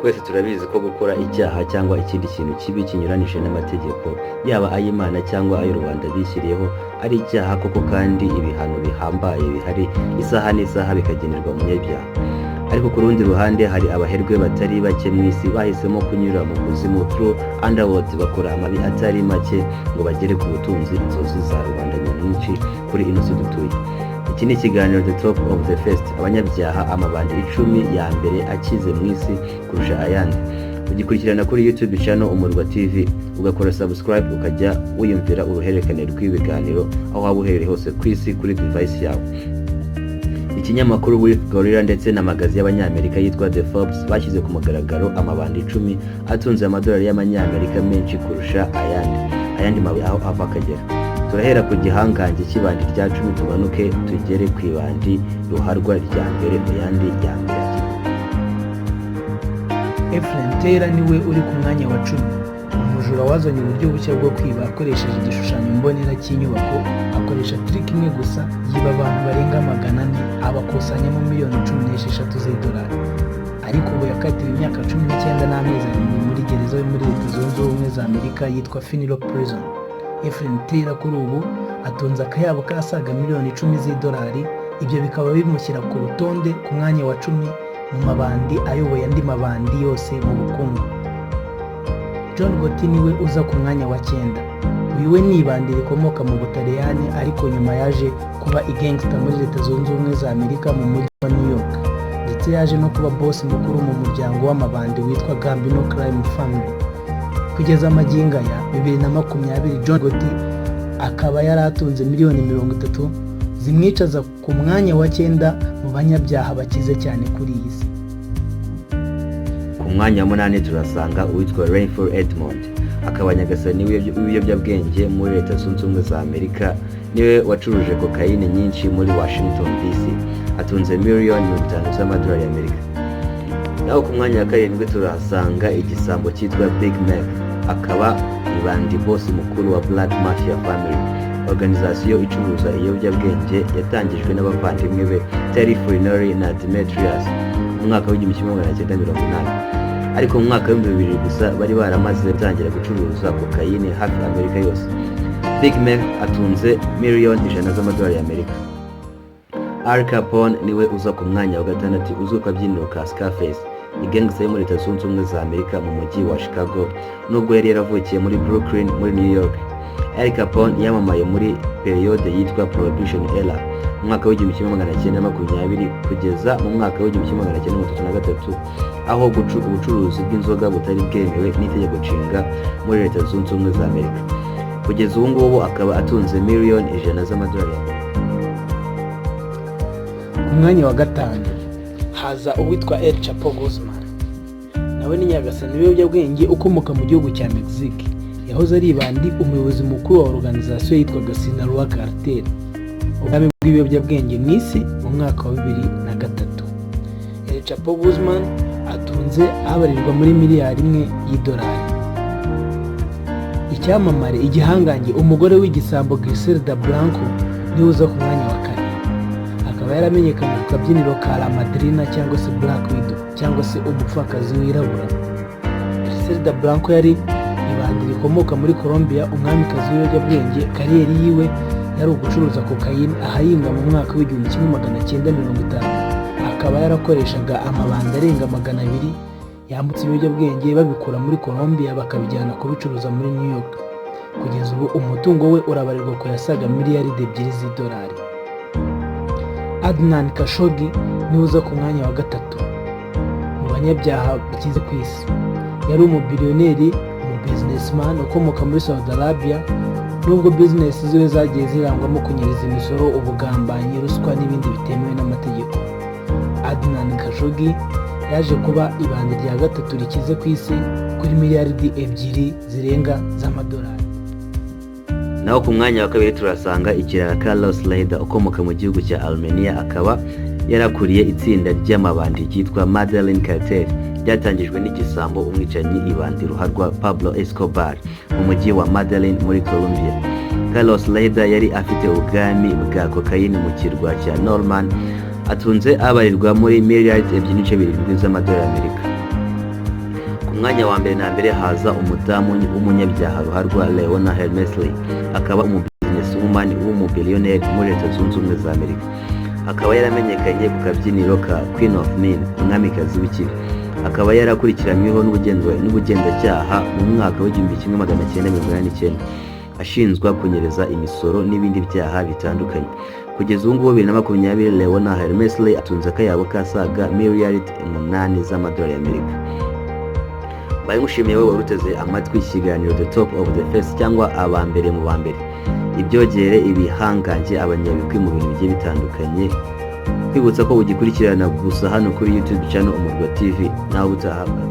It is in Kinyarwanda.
twese turabizi ko gukora icyaha cyangwa ikindi kintu kibi kinyuranije n'amategeko yaba ay'Imana cyangwa ay'u Rwanda bishyiriyeho ari icyaha koko, kandi ibihano bihambaye bihari isaha n'isaha bikagenerwa umunyabyaha. Ariko ku rundi ruhande hari abaherwe batari bake mu isi bahisemo kunyura mu kuzimu through underworld, bakora amabi atari make ngo bagere ku butunzi, inzozi za rubanda nyamwinshi kuri ino si dutuye. Iki ni ikiganiro The Top of the First, abanyabyaha amabandi 10 ya mbere acyize mu isi kurusha ayandi. Ugikurikirana kuri YouTube channel Umurwa TV, ugakora subscribe, ukajya wiyumvira uruhererekane rw'ibiganiro aho waba uherereye hose ku isi kuri device yawe. Ikinyamakuru With Gorilla ndetse na magazi y'abanyamerika yitwa The Forbes bashyize ku mugaragaro amabandi 10 atunze amadorari y'amanyamerika menshi kurusha ayandi mabi aho ava akagera. Turahera ku gihangange cy'ibandi rya 10 tumanuke tugere ku ibandi ruharwa rya mbere mu yandi ya mbere. Efrem niwe uri ku mwanya wa 10. Umujura wazanye uburyo bushya bwo kwiba akoresheje igishushanyo mbonera cy'inyubako, akoresha trick imwe gusa, yiba abantu barenga 400, abakusanyamo miliyoni 16 z'idolari. Ariko ubu yakatiwe imyaka 19 n'amezi 7 muri gereza yo muri Leta Zunze Ubumwe za Amerika yitwa Federal Prison. Efrem kuri ubu atunze akayabo kasaga miliyoni 10 z'idolari. Ibyo bikaba bimushyira ku rutonde ku mwanya wa 10 mu mabandi ayoboye andi mabandi yose mu bukungu. John Gotti niwe uza ku mwanya wa 9. Uyu we ni ibandi rikomoka mu Butaliyani, ariko nyuma yaje kuba igangster muri Leta Zunze Ubumwe za Amerika mu mujyi wa New York, ndetse yaje no kuba boss mukuru mu muryango w'amabandi witwa Gambino Crime Family. Kugeza magingo ya 2020 John Gotti akaba yaratunze miliyoni 30 zimwicaza ku mwanya wa 9 mu banyabyaha bakize cyane kuri iyi si. Ku mwanya wa 8 turasanga uwitwa Rainford Edmond, akaba nyagasani w'ibiyobyabwenge muri Leta Zunze Ubumwe za Amerika. Niwe wacuruje kokayine nyinshi muri Washington DC, atunze miliyoni 50 z'amadolari y'Amerika. Naho ku mwanya wa 7 turahasanga igisambo cyitwa Big Mac, akaba ibandi boss mukuru wa Black Mafia Family, organization icuruza ibiyobyabwenge yatangijwe n'abavandimwe be Terry Frinori na Demetrius mu mwaka wa 1980. Ariko mu mwaka wa 2000 gusa bari baramaze gutangira gucuruza kokayine hafi Amerika yose. Big Mac atunze miliyoni 100 z'amadolari y'Amerika. Al Capone niwe uza ku mwanya wa 6, uzwi ku kabyiniro ka Scarface, igangster yo muri Leta Zunze Ubumwe za Amerika mu mujyi wa Chicago, nubwo yari yaravukiye muri Brooklyn muri New York. Al Capone yamamaye muri periode yitwa Prohibition Era mu mwaka wa 1920 kugeza mu mwaka wa 1933, aho ubucuruzi bw'inzoga butari bwemewe n'itegeko nshinga muri Leta Zunze Ubumwe za Amerika. Kugeza ubu ngubu akaba atunze miliyoni 100 z'amadolari. Ku mwanya wa 5 haza uwitwa El Chapo Guzman. Nawe ni nyagasani w'ibiyobyabwenge ukomoka mu gihugu cya Mexique. Yahoze ari ibandi umuyobozi mukuru wa organization yitwaga Sinaloa Cartel, ubwami bw'ibiyobyabwenge mu isi mu mwaka wa 2003. El Chapo Guzman atunze abarirwa muri milliyari 1 y'idolari. Icyamamare igihangange umugore w'igisambo Griselda Blanco niwe uza ku mwanya wa 4. Akaba yaramenyekanye ku kabyiniro ka La Madrina cyangwa se Black Widow cyangwa se umupfakazi wirabura. Griselda Blanco yari ibandi rikomoka muri Colombia, umwamikazi w'ibiyobyabwenge. Kariyeri yiwe yari ugucuruza kokayine ahayinga mu mwaka wa 1950. Akaba yarakoreshaga amabandi arenga 200 yambutse ibiyobyabwenge babikura muri Colombia bakabijyana kubicuruza muri New York. Kugeza ubu umutungo we urabarirwa ku yasaga milliyari 2 z'idolari. Adnan Khashoggi niwe uza ku mwanya wa 3 mu banyabyaha bakize ku isi. Yari umubiliyoneri, businessman ukomoka muri Saudi Arabia, nubwo business ziwe zagiye zirangwamo kunyereza imisoro, ubugambanyi, ruswa n'ibindi bitemewe n'amategeko. Adnan Khashoggi yaje kuba ibandi rya 3 rikize ku isi kuri miliyari 2 zirenga z'amadolari. Naho ku mwanya wa 2 turasanga ikirara Carlos Lehder ukomoka mu gihugu cya Armenia, akaba yarakuriye itsinda ry'amabandi ryitwa Medellin Cartel, ryatangijwe n'igisambo umwicanyi ibandi ruharwa Pablo Escobar mu mujyi wa Medellin muri Colombia. Carlos Lehder yari afite ubwami bwa kokayine mu kirwa cya Norman, atunze abarirwa muri miliyari 2.7 z'amadolari y'Amerika. umwanya wa mbere na mbere haza umudamu w'umunyabyaha ruharwa Leona Helmesley, akaba umubusinesswoman w'umubiliyoneri muri Leta Zunze Ubumwe za Amerika. Akaba yaramenyekanye ku kabyiniro ka Queen of Men, umwamikazi w'ikibi. Akaba yarakurikiranyweho n'ubugenzacyaha mu mwaka w'1989 ashinzwa kunyereza imisoro n'ibindi byaha bitandukanye. Kugeza ubu ngubu 2020 Leona Helmesley atunze akayabo kasaga milliyari 8 z'amadorari y'Amerika. Baye ngushimiye wowe waruteze amatwi ikiganiro The Top of the Face cyangwa abambere mu bambere, ibyogere ibihangange abanyabigwi mu bintu bigiye bitandukanye. Kwibutsa ko ugikurikirana gusa hano kuri YouTube channel Umurwa TV. Nawe utahabwa